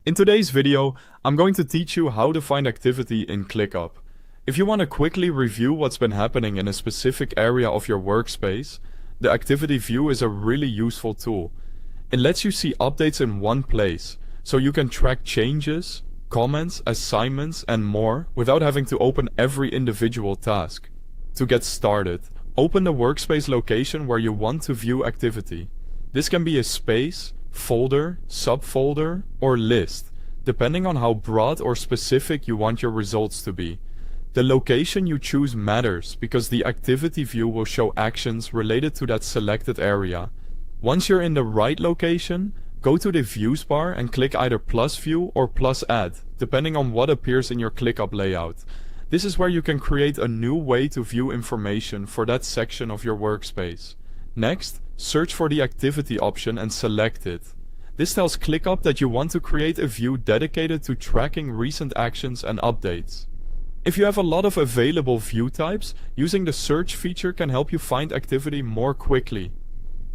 In today's video, I'm going to teach you how to find activity in ClickUp. If you want to quickly review what's been happening in a specific area of your workspace, the activity view is a really useful tool. It lets you see updates in one place, so you can track changes, comments, assignments, and more without having to open every individual task. To get started, open the workspace location where you want to view activity. This can be a space, folder, subfolder, or list, depending on how broad or specific you want your results to be. The location you choose matters because the activity view will show actions related to that selected area. Once you're in the right location, go to the Views bar and click either Plus View or Plus Add, depending on what appears in your ClickUp layout. This is where you can create a new way to view information for that section of your workspace. Next, search for the activity option and select it. This tells ClickUp that you want to create a view dedicated to tracking recent actions and updates. If you have a lot of available view types, using the search feature can help you find activity more quickly.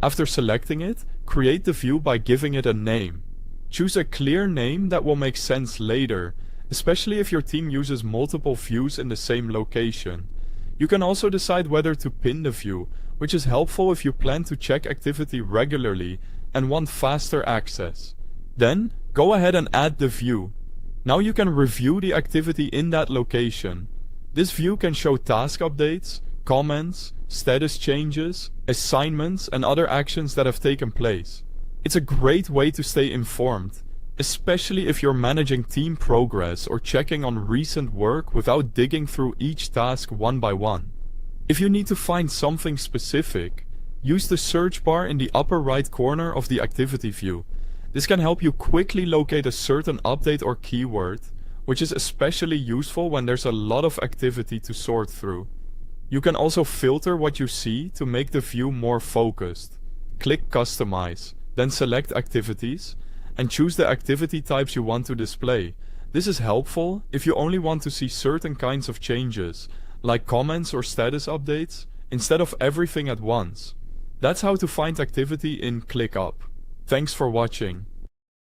After selecting it, create the view by giving it a name. Choose a clear name that will make sense later, especially if your team uses multiple views in the same location. You can also decide whether to pin the view, which is helpful if you plan to check activity regularly and want faster access. Then, go ahead and add the view. Now you can review the activity in that location. This view can show task updates, comments, status changes, assignments, and other actions that have taken place. It's a great way to stay informed, especially if you're managing team progress or checking on recent work without digging through each task one by one. If you need to find something specific, use the search bar in the upper right corner of the activity view. This can help you quickly locate a certain update or keyword, which is especially useful when there's a lot of activity to sort through. You can also filter what you see to make the view more focused. Click Customize, then select Activities, and choose the activity types you want to display. This is helpful if you only want to see certain kinds of changes, like comments or status updates, instead of everything at once. That's how to find activity in ClickUp. Thanks for watching.